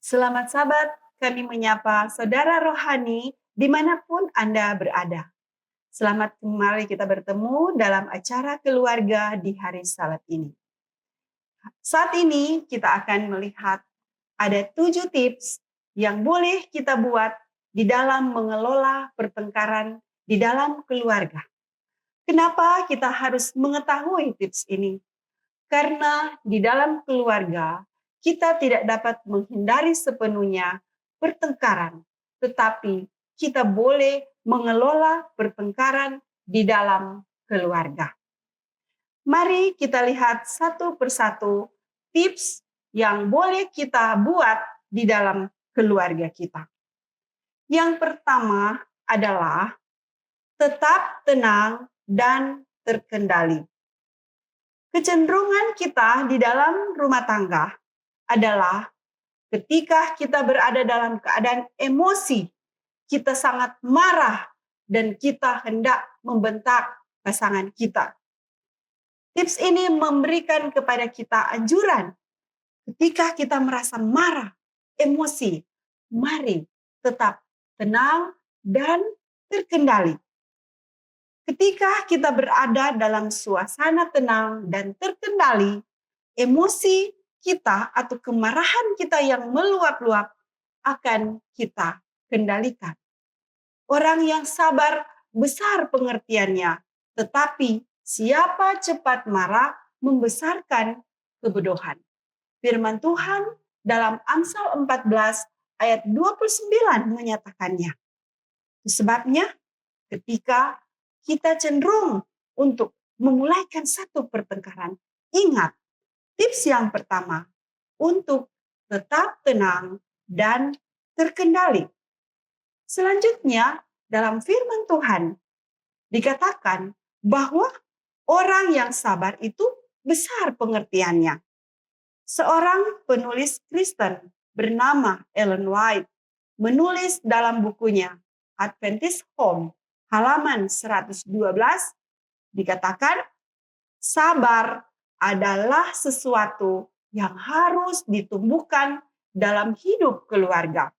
Selamat Sabat, kami menyapa saudara rohani dimanapun Anda berada. Selamat kembali kita bertemu dalam acara keluarga di hari Sabat ini. Saat ini kita akan melihat ada 7 tips yang boleh kita buat di dalam mengelola pertengkaran di dalam keluarga. Kenapa kita harus mengetahui tips ini? Karena di dalam keluarga, kita tidak dapat menghindari sepenuhnya pertengkaran, tetapi kita boleh mengelola pertengkaran di dalam keluarga. Mari kita lihat satu persatu tips yang boleh kita buat di dalam keluarga kita. Yang pertama adalah tetap tenang dan terkendali. Kecenderungan kita di dalam rumah tangga adalah ketika kita berada dalam keadaan emosi, kita sangat marah dan kita hendak membentak pasangan kita. Tips ini memberikan kepada kita anjuran ketika kita merasa marah, emosi, mari tetap tenang dan terkendali. Ketika kita berada dalam suasana tenang dan terkendali, emosi kita atau kemarahan kita yang meluap-luap akan kita kendalikan. Orang yang sabar besar pengertiannya, tetapi siapa cepat marah membesarkan kebodohan. Firman Tuhan dalam Amsal 14 ayat 29 menyatakannya. Sebabnya ketika kita cenderung untuk memulaikan satu pertengkaran, ingat tips yang pertama untuk tetap tenang dan terkendali. Selanjutnya dalam firman Tuhan dikatakan bahwa orang yang sabar itu besar pengertiannya. Seorang penulis Kristen bernama Ellen White menulis dalam bukunya Adventist Home halaman 112 dikatakan sabar adalah sesuatu yang harus ditumbuhkan dalam hidup keluarga.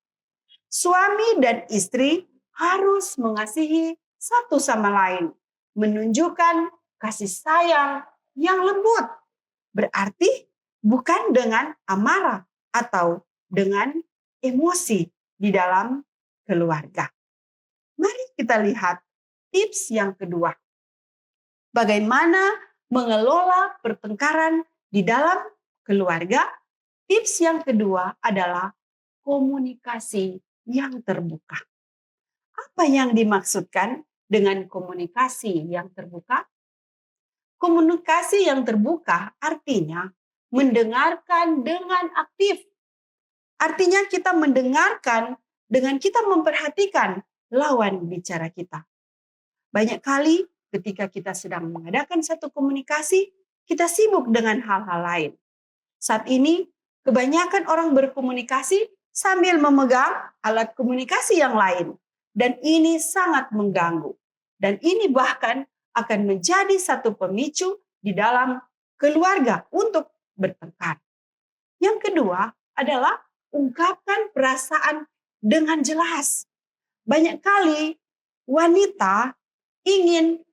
Suami dan istri harus mengasihi satu sama lain, menunjukkan kasih sayang yang lembut. Berarti bukan dengan amarah atau dengan emosi di dalam keluarga. Mari kita lihat tips yang kedua. Bagaimana mengelola pertengkaran di dalam keluarga? Tips yang kedua adalah komunikasi yang terbuka. Apa yang dimaksudkan dengan komunikasi yang terbuka? Komunikasi yang terbuka artinya mendengarkan dengan aktif. Artinya kita mendengarkan dengan kita memperhatikan lawan bicara kita. Banyak kali ketika kita sedang mengadakan satu komunikasi, kita sibuk dengan hal-hal lain. Saat ini, kebanyakan orang berkomunikasi sambil memegang alat komunikasi yang lain. Dan ini sangat mengganggu. Dan ini bahkan akan menjadi satu pemicu di dalam keluarga untuk bertengkar. Yang kedua adalah ungkapkan perasaan dengan jelas. Banyak kali wanita ingin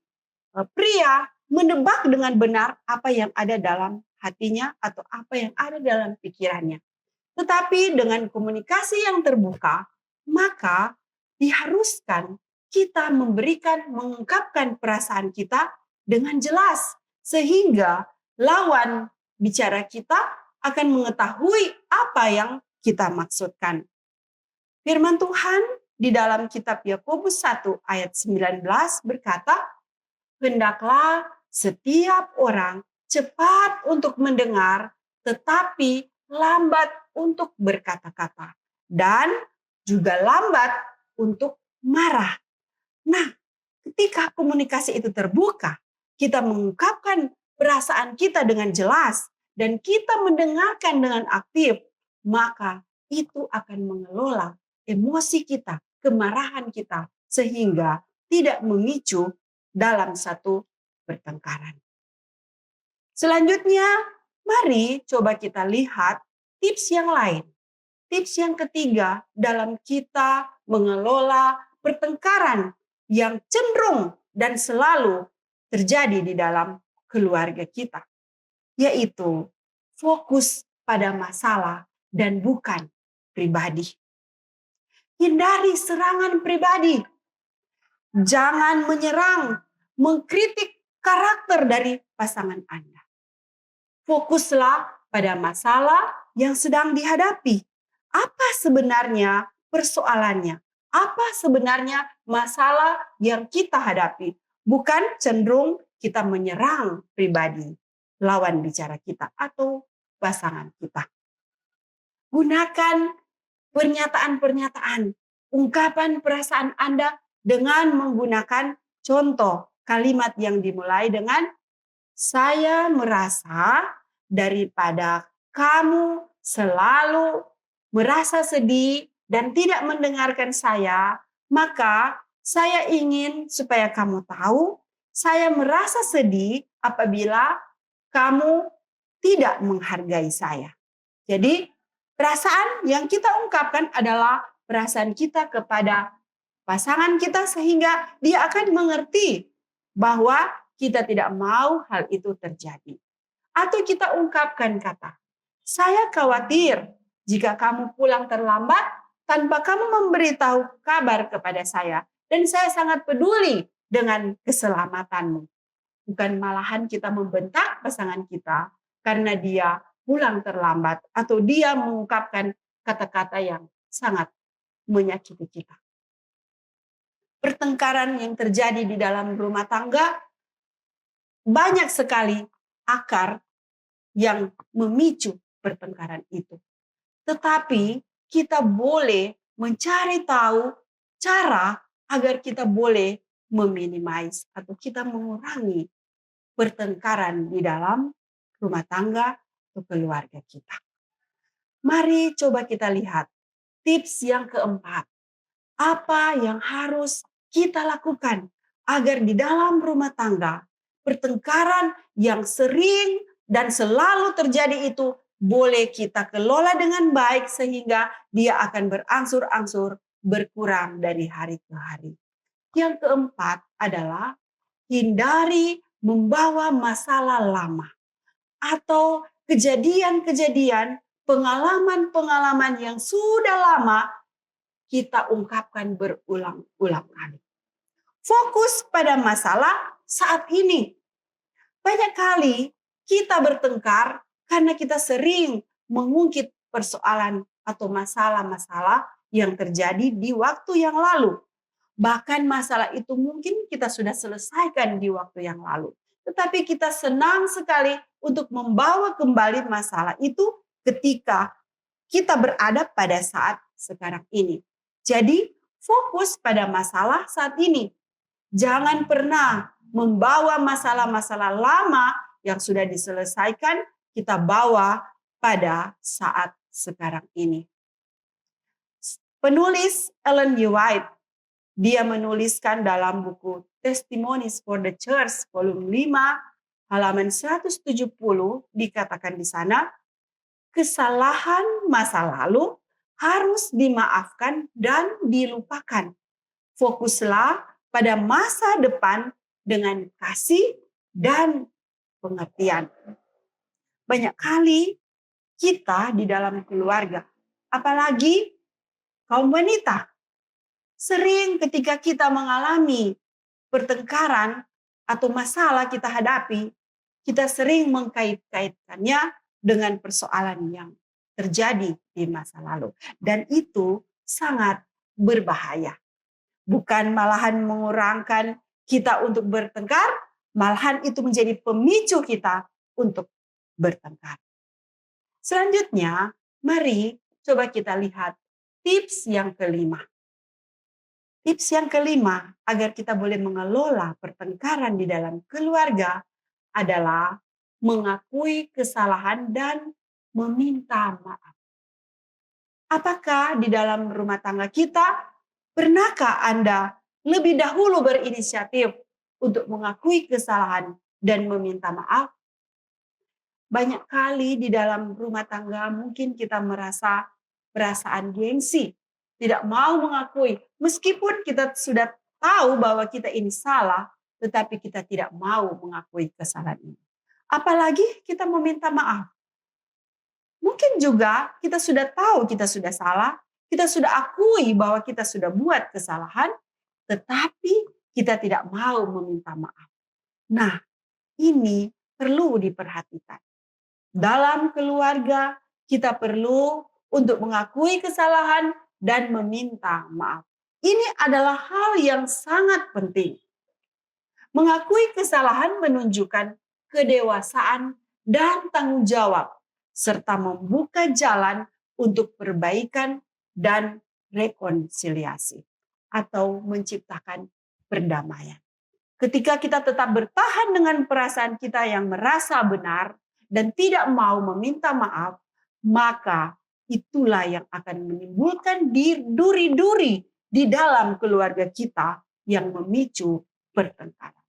pria menebak dengan benar apa yang ada dalam hatinya atau apa yang ada dalam pikirannya. Tetapi dengan komunikasi yang terbuka, maka diharuskan kita mengungkapkan perasaan kita dengan jelas. Sehingga lawan bicara kita akan mengetahui apa yang kita maksudkan. Firman Tuhan di dalam kitab Yakobus 1 ayat 19 berkata, hendaklah setiap orang cepat untuk mendengar, tetapi lambat untuk berkata-kata. Dan juga lambat untuk marah. Nah, ketika komunikasi itu terbuka, kita mengungkapkan perasaan kita dengan jelas, dan kita mendengarkan dengan aktif, maka itu akan mengelola emosi kita, kemarahan kita, sehingga tidak memicu dalam satu pertengkaran. Selanjutnya, mari coba kita lihat tips yang lain. Tips yang ketiga dalam kita mengelola pertengkaran yang cenderung dan selalu terjadi di dalam keluarga kita, yaitu fokus pada masalah dan bukan pribadi. Hindari serangan pribadi. Jangan menyerang, mengkritik karakter dari pasangan Anda. Fokuslah pada masalah yang sedang dihadapi. Apa sebenarnya persoalannya? Apa sebenarnya masalah yang kita hadapi? Bukan cenderung kita menyerang pribadi, lawan bicara kita atau pasangan kita. Gunakan pernyataan-pernyataan, ungkapan perasaan Anda dengan menggunakan contoh kalimat yang dimulai dengan saya merasa daripada kamu selalu merasa sedih dan tidak mendengarkan saya, maka saya ingin supaya kamu tahu, saya merasa sedih apabila kamu tidak menghargai saya. Jadi, perasaan yang kita ungkapkan adalah perasaan kita kepada pasangan kita sehingga dia akan mengerti bahwa kita tidak mau hal itu terjadi. Atau kita ungkapkan kata, saya khawatir jika kamu pulang terlambat tanpa kamu memberitahu kabar kepada saya. Dan saya sangat peduli dengan keselamatanmu. Bukan malahan kita membentak pasangan kita karena dia pulang terlambat atau dia mengungkapkan kata-kata yang sangat menyakiti kita. Pertengkaran yang terjadi di dalam rumah tangga banyak sekali akar yang memicu pertengkaran itu. Tetapi kita boleh mencari tahu cara agar kita boleh meminimais atau kita mengurangi pertengkaran di dalam rumah tangga atau keluarga kita. Mari coba kita lihat tips yang keempat. Apa yang harus kita lakukan agar di dalam rumah tangga pertengkaran yang sering dan selalu terjadi itu boleh kita kelola dengan baik sehingga dia akan berangsur-angsur berkurang dari hari ke hari. Yang keempat adalah hindari membawa masalah lama atau kejadian-kejadian, pengalaman-pengalaman yang sudah lama kita ungkapkan berulang-ulang kali. Fokus pada masalah saat ini. Banyak kali kita bertengkar karena kita sering mengungkit persoalan atau masalah-masalah yang terjadi di waktu yang lalu. Bahkan masalah itu mungkin kita sudah selesaikan di waktu yang lalu. Tetapi kita senang sekali untuk membawa kembali masalah itu ketika kita berada pada saat sekarang ini. Jadi fokus pada masalah saat ini. Jangan pernah membawa masalah-masalah lama yang sudah diselesaikan kita bawa pada saat sekarang ini. Penulis Ellen G. White, dia menuliskan dalam buku Testimonies for the Church volume 5 halaman 170 dikatakan di sana, kesalahan masa lalu harus dimaafkan dan dilupakan. Fokuslah pada masa depan dengan kasih dan pengertian. Banyak kali kita di dalam keluarga, apalagi kaum wanita, sering ketika kita mengalami pertengkaran atau masalah kita hadapi, kita sering mengkait-kaitkannya dengan persoalan yang terjadi di masa lalu. Dan itu sangat berbahaya. Bukan malahan mengurangkan kita untuk bertengkar, malahan itu menjadi pemicu kita untuk bertengkar. Selanjutnya, mari coba kita lihat tips yang kelima. Tips yang kelima agar kita boleh mengelola pertengkaran di dalam keluarga adalah mengakui kesalahan dan meminta maaf. Apakah di dalam rumah tangga kita, pernahkah Anda lebih dahulu berinisiatif untuk mengakui kesalahan dan meminta maaf? Banyak kali di dalam rumah tangga mungkin kita merasa perasaan gengsi, tidak mau mengakui. Meskipun kita sudah tahu bahwa kita ini salah, tetapi kita tidak mau mengakui kesalahan ini. Apalagi kita meminta maaf. Mungkin juga kita sudah tahu kita sudah salah, kita sudah akui bahwa kita sudah buat kesalahan, tetapi kita tidak mau meminta maaf. Nah, ini perlu diperhatikan. Dalam keluarga, kita perlu untuk mengakui kesalahan dan meminta maaf. Ini adalah hal yang sangat penting. Mengakui kesalahan menunjukkan kedewasaan dan tanggung jawab, serta membuka jalan untuk perbaikan dan rekonsiliasi, atau menciptakan perdamaian. Ketika kita tetap bertahan dengan perasaan kita yang merasa benar dan tidak mau meminta maaf, maka itulah yang akan menimbulkan duri-duri di dalam keluarga kita yang memicu pertengkaran.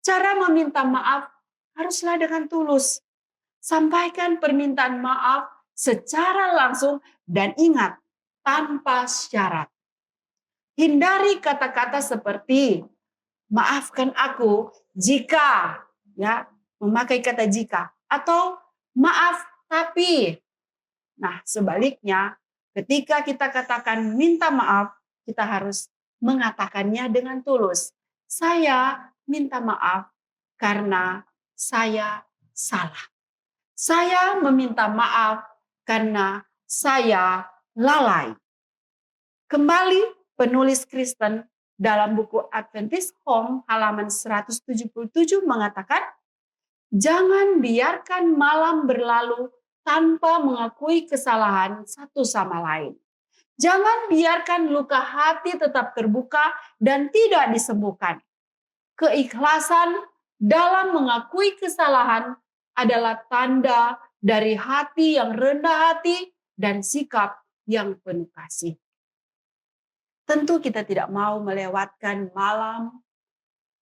Cara meminta maaf haruslah dengan tulus. Sampaikan permintaan maaf secara langsung dan ingat, tanpa syarat. Hindari kata-kata seperti maafkan aku jika, ya, memakai kata jika, atau maaf tapi. Nah, sebaliknya, ketika kita katakan minta maaf, kita harus mengatakannya dengan tulus. Saya minta maaf karena saya salah. Saya meminta maaf karena saya lalai. Kembali penulis Kristen dalam buku Adventist Home halaman 177 mengatakan, jangan biarkan malam berlalu tanpa mengakui kesalahan satu sama lain. Jangan biarkan luka hati tetap terbuka dan tidak disembuhkan. Keikhlasan dalam mengakui kesalahan adalah tanda dari hati yang rendah hati dan sikap yang penuh kasih. Tentu kita tidak mau melewatkan malam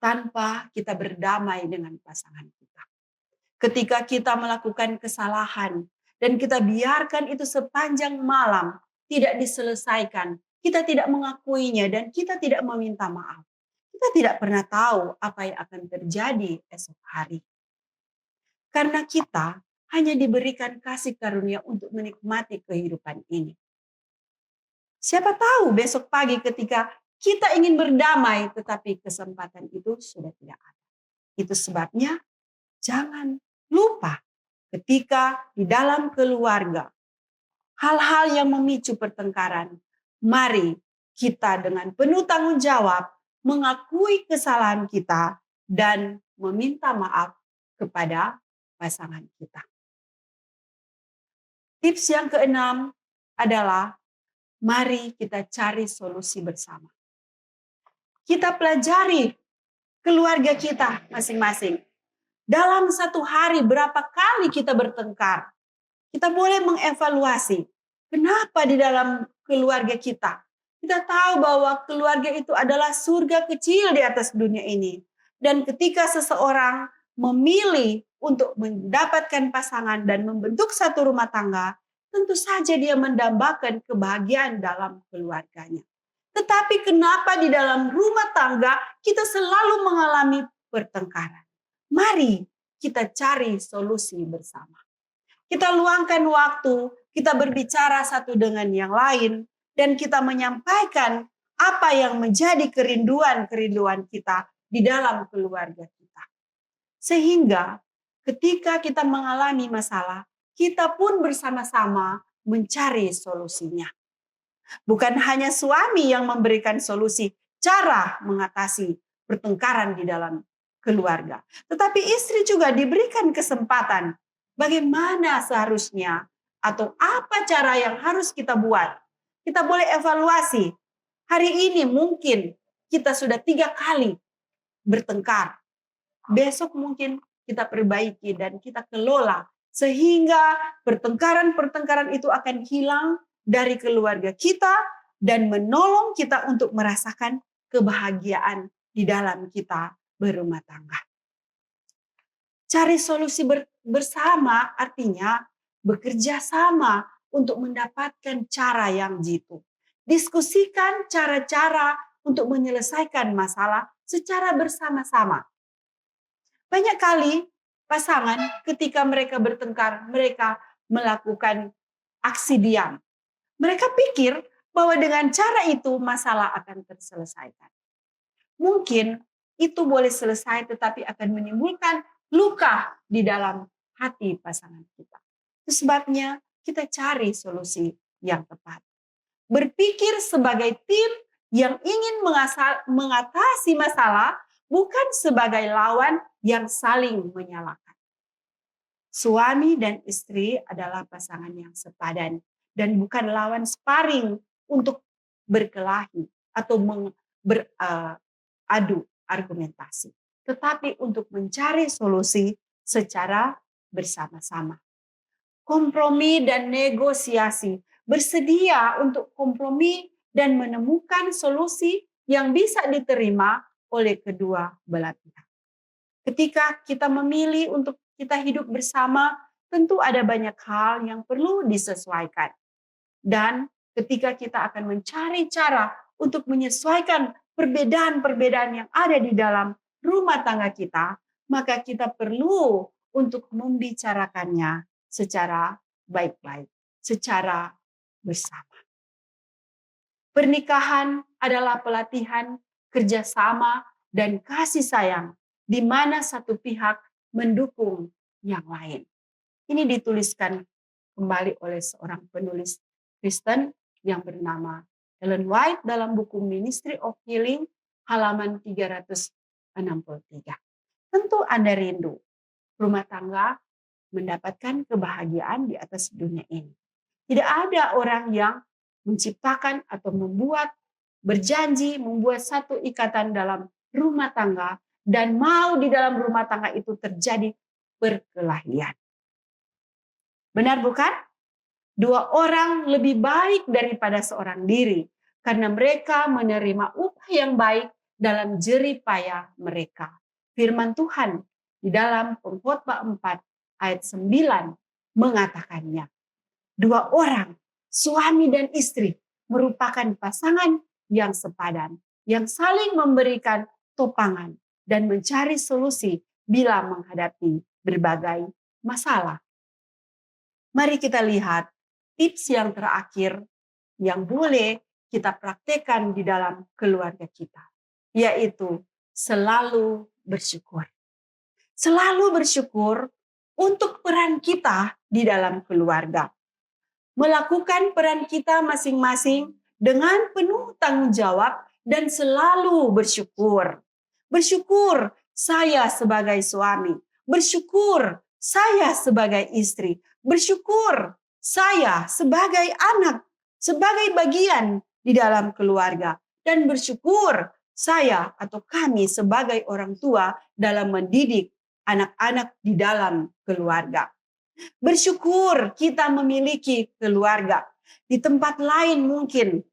tanpa kita berdamai dengan pasangan kita. Ketika kita melakukan kesalahan dan kita biarkan itu sepanjang malam tidak diselesaikan, kita tidak mengakuinya dan kita tidak meminta maaf. Kita tidak pernah tahu apa yang akan terjadi esok hari. Karena kita hanya diberikan kasih karunia untuk menikmati kehidupan ini. Siapa tahu besok pagi ketika kita ingin berdamai, tetapi kesempatan itu sudah tidak ada. Itu sebabnya jangan lupa ketika di dalam keluarga, hal-hal yang memicu pertengkaran, mari kita dengan penuh tanggung jawab mengakui kesalahan kita dan meminta maaf kepada pasangan kita. Tips yang keenam adalah mari kita cari solusi bersama. Kita pelajari keluarga kita masing-masing. Dalam satu hari berapa kali kita bertengkar. Kita boleh mengevaluasi. Kenapa di dalam keluarga kita? Kita tahu bahwa keluarga itu adalah surga kecil di atas dunia ini. Dan ketika seseorang memilih untuk mendapatkan pasangan dan membentuk satu rumah tangga, tentu saja dia mendambakan kebahagiaan dalam keluarganya. Tetapi kenapa di dalam rumah tangga kita selalu mengalami pertengkaran? Mari kita cari solusi bersama. Kita luangkan waktu, kita berbicara satu dengan yang lain, dan kita menyampaikan apa yang menjadi kerinduan-kerinduan kita di dalam keluarga kita. Sehingga ketika kita mengalami masalah, kita pun bersama-sama mencari solusinya. Bukan hanya suami yang memberikan solusi cara mengatasi pertengkaran di dalam keluarga, tetapi istri juga diberikan kesempatan bagaimana seharusnya atau apa cara yang harus kita buat. Kita boleh evaluasi. Hari ini mungkin kita sudah 3 kali bertengkar. Besok mungkin kita perbaiki dan kita kelola sehingga pertengkaran-pertengkaran itu akan hilang dari keluarga kita dan menolong kita untuk merasakan kebahagiaan di dalam kita berumah tangga. Cari solusi bersama artinya bekerja sama untuk mendapatkan cara yang jitu. Diskusikan cara-cara untuk menyelesaikan masalah secara bersama-sama. Banyak kali pasangan ketika mereka bertengkar, mereka melakukan aksi diam. Mereka pikir bahwa dengan cara itu masalah akan terselesaikan. Mungkin itu boleh selesai tetapi akan menimbulkan luka di dalam hati pasangan kita. Itu sebabnya kita cari solusi yang tepat. Berpikir sebagai tim yang ingin mengatasi masalah, bukan sebagai lawan yang saling menyalahkan. Suami dan istri adalah pasangan yang sepadan dan bukan lawan sparring untuk berkelahi atau beradu argumentasi, tetapi untuk mencari solusi secara bersama-sama. Kompromi dan negosiasi, bersedia untuk kompromi dan menemukan solusi yang bisa diterima oleh kedua belah pihak. Ketika kita memilih untuk kita hidup bersama, tentu ada banyak hal yang perlu disesuaikan. Dan ketika kita akan mencari cara untuk menyesuaikan perbedaan-perbedaan yang ada di dalam rumah tangga kita, maka kita perlu untuk membicarakannya secara baik-baik, secara bersama. Pernikahan adalah pelatihan kerjasama dan kasih sayang, di mana satu pihak mendukung yang lain. Ini dituliskan kembali oleh seorang penulis Kristen yang bernama Ellen White dalam buku Ministry of Healing halaman 363. Tentu Anda rindu rumah tangga mendapatkan kebahagiaan di atas dunia ini. Tidak ada orang yang menciptakan atau berjanji membuat satu ikatan dalam rumah tangga dan mau di dalam rumah tangga itu terjadi perkelahian. Benar bukan? Dua orang lebih baik daripada seorang diri karena mereka menerima upah yang baik dalam jerih payah mereka. Firman Tuhan di dalam Pengkhotbah 4 ayat 9 mengatakannya. Dua orang, suami dan istri, merupakan pasangan yang sepadan, yang saling memberikan topangan dan mencari solusi bila menghadapi berbagai masalah. Mari kita lihat tips yang terakhir yang boleh kita praktekkan di dalam keluarga kita, yaitu selalu bersyukur. Selalu bersyukur untuk peran kita di dalam keluarga. Melakukan peran kita masing-masing dengan penuh tanggung jawab dan selalu bersyukur. Bersyukur saya sebagai suami, bersyukur saya sebagai istri, bersyukur saya sebagai anak, sebagai bagian di dalam keluarga, dan bersyukur saya atau kami sebagai orang tua dalam mendidik anak-anak di dalam keluarga. Bersyukur kita memiliki keluarga. Di tempat lain mungkin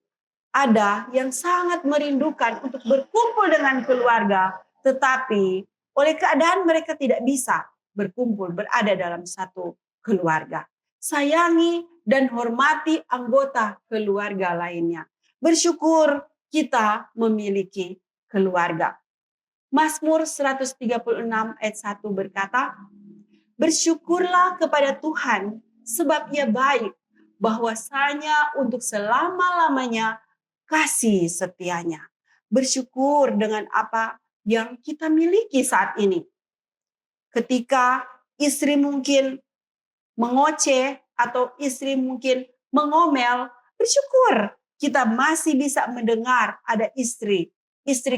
ada yang sangat merindukan untuk berkumpul dengan keluarga, tetapi oleh keadaan mereka tidak bisa berkumpul, berada dalam satu keluarga. Sayangi dan hormati anggota keluarga lainnya. Bersyukur kita memiliki keluarga. Mazmur 136 ayat 1 berkata, bersyukurlah kepada Tuhan sebab Ia baik, bahwasanya untuk selama-lamanya kasih setianya. Bersyukur dengan apa yang kita miliki saat ini. Ketika istri mungkin mengoceh atau istri mungkin mengomel, bersyukur kita masih bisa mendengar ada istri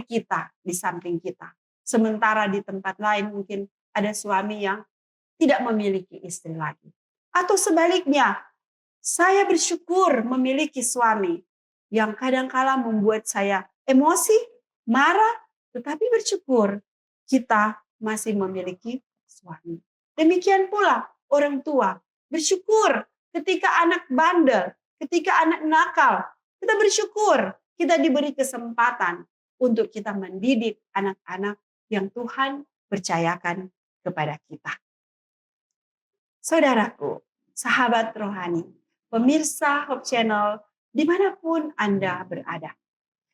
kita di samping kita. Sementara di tempat lain mungkin ada suami yang tidak memiliki istri lagi. Atau sebaliknya, saya bersyukur memiliki suami yang kadang-kala membuat saya emosi, marah, tetapi bersyukur kita masih memiliki suami. Demikian pula orang tua, bersyukur ketika anak bandel, ketika anak nakal, kita bersyukur kita diberi kesempatan untuk kita mendidik anak-anak yang Tuhan percayakan kepada kita. Saudaraku, sahabat rohani, pemirsa Hope Channel dimanapun Anda berada.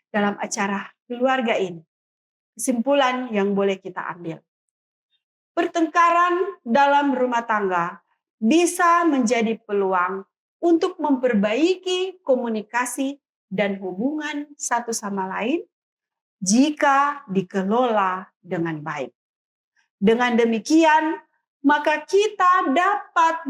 Dalam acara keluarga ini, kesimpulan yang boleh kita ambil. Pertengkaran dalam rumah tangga bisa menjadi peluang untuk memperbaiki komunikasi dan hubungan satu sama lain jika dikelola dengan baik. Dengan demikian, maka kita dapat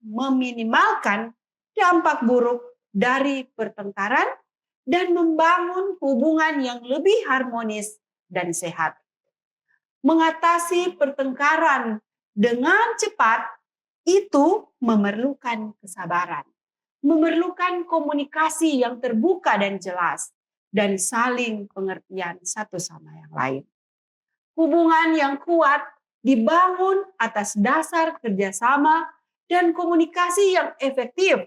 meminimalkan dampak buruk dari pertengkaran dan membangun hubungan yang lebih harmonis dan sehat. Mengatasi pertengkaran dengan cepat itu memerlukan kesabaran, memerlukan komunikasi yang terbuka dan jelas, dan saling pengertian satu sama yang lain. Hubungan yang kuat dibangun atas dasar kerjasama dan komunikasi yang efektif,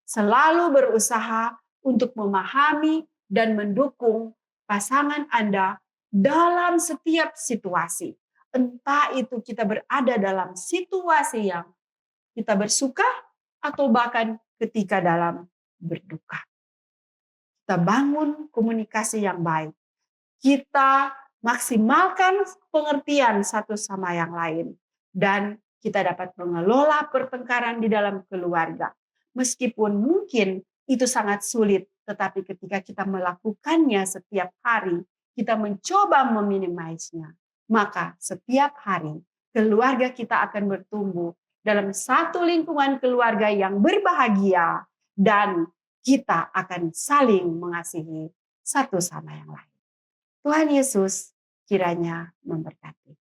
selalu berusaha untuk memahami dan mendukung pasangan Anda dalam setiap situasi. Entah itu kita berada dalam situasi yang kita bersuka atau bahkan ketika dalam berduka. Kita bangun komunikasi yang baik. Kita maksimalkan pengertian satu sama yang lain. Dan kita dapat mengelola pertengkaran di dalam keluarga. Meskipun mungkin itu sangat sulit, tetapi ketika kita melakukannya setiap hari, kita mencoba meminimalisnya, maka setiap hari keluarga kita akan bertumbuh dalam satu lingkungan keluarga yang berbahagia dan kita akan saling mengasihi satu sama yang lain. Tuhan Yesus kiranya memberkati.